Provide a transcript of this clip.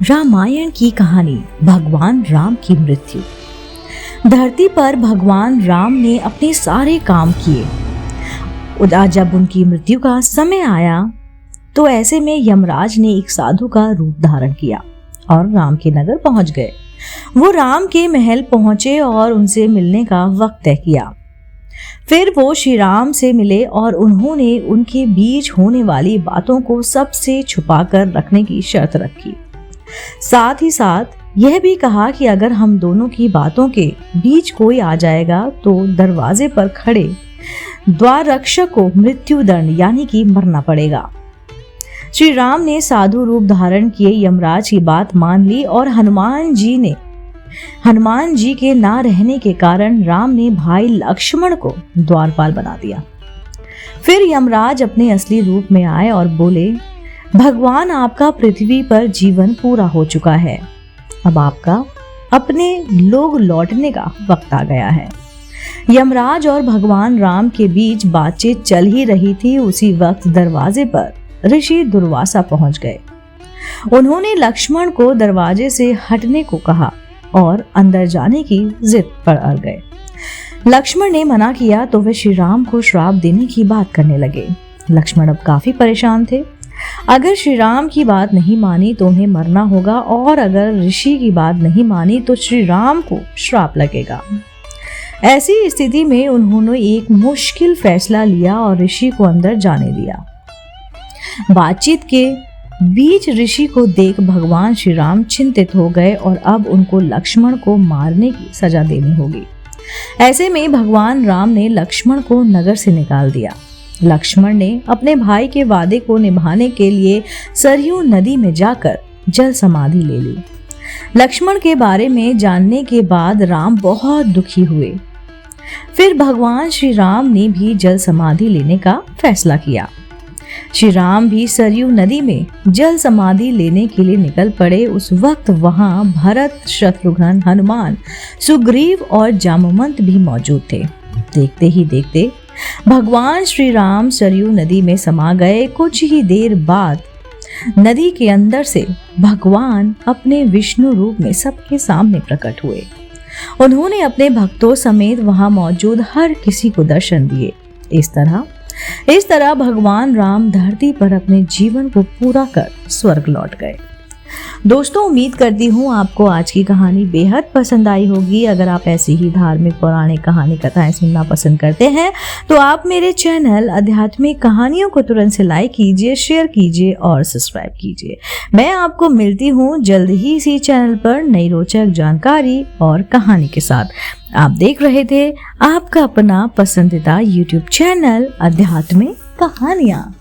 रामायण की कहानी भगवान राम की मृत्यु। धरती पर भगवान राम ने अपने सारे काम किए। जब उनकी मृत्यु का समय आया तो ऐसे में यमराज ने एक साधु का रूप धारण किया और राम के नगर पहुंच गए। वो राम के महल पहुंचे और उनसे मिलने का वक्त तय किया। फिर वो श्री राम से मिले और उन्होंने उनके बीच होने वाली बातों को सबसे छुपाकर रखने की शर्त रखी। साथ ही साथ यह भी कहा कि अगर हम दोनों की बातों के बीच कोई आ जाएगा तो दरवाजे पर खड़े द्वार रक्षक को मृत्यु दंड यानी कि मरना पड़ेगा। श्री राम ने साधु रूप धारण किए यमराज की बात मान ली और हनुमान जी के ना रहने के कारण राम ने भाई लक्ष्मण को द्वारपाल बना दिया। फिर यमराज अपने असली रूप में आए और बोले, भगवान आपका पृथ्वी पर जीवन पूरा हो चुका है, अब आपका अपने लोग लौटने का वक्त आ गया है। यमराज और भगवान राम के बीच बातचीत चल ही रही थी। उसी वक्त दरवाजे पर ऋषि दुर्वासा पहुंच गए। उन्होंने लक्ष्मण को दरवाजे से हटने को कहा और अंदर जाने की जिद पर अड़ गए। लक्ष्मण ने मना किया तो वे श्री राम को श्राप देने की बात करने लगे। लक्ष्मण अब काफी परेशान थे। अगर श्री राम की बात नहीं मानी तो उन्हें मरना होगा और अगर ऋषि की बात नहीं मानी तो श्री राम को श्राप लगेगा। ऐसी स्थिति में उन्होंने एक मुश्किल फैसला लिया और ऋषि को अंदर जाने दिया। बातचीत के बीच ऋषि को देख भगवान श्री राम चिंतित हो गए और अब उनको लक्ष्मण को मारने की सजा देनी होगी। ऐसे में भगवान राम ने लक्ष्मण को नगर से निकाल दिया। लक्ष्मण ने अपने भाई के वादे को निभाने के लिए सरयू नदी में जाकर जल समाधि ले ली। लक्ष्मण के बारे में जानने के बाद राम बहुत दुखी हुए। फिर भगवान श्री राम ने भी जल समाधि लेने का फैसला किया। श्री राम भी सरयू नदी में जल समाधि लेने के लिए निकल पड़े। उस वक्त वहां भरत, शत्रुघ्न, हनुमान, सुग्रीव और जामवंत भी मौजूद थे। देखते ही देखते भगवान श्री राम सरयू नदी में समा गए। कुछ ही देर बाद नदी के अंदर से भगवान अपने विष्णु रूप में सबके सामने प्रकट हुए। उन्होंने अपने भक्तों समेत वहां मौजूद हर किसी को दर्शन दिए। इस तरह भगवान राम धरती पर अपने जीवन को पूरा कर स्वर्ग लौट गए। दोस्तों, उम्मीद करती हूँ आपको आज की कहानी बेहद पसंद आई होगी। अगर आप ऐसी ही धार्मिक पौराणिक कहानी कथाएं सुनना पसंद करते हैं तो आप मेरे चैनल आध्यात्मिक कहानियों को तुरंत से लाइक कीजिए, शेयर कीजिए और सब्सक्राइब कीजिए। मैं आपको मिलती हूँ जल्द ही इसी चैनल पर नई रोचक जानकारी और कहानी के साथ। आप देख रहे थे आपका अपना पसंदीदा YouTube चैनल आध्यात्मिक कहानियाँ।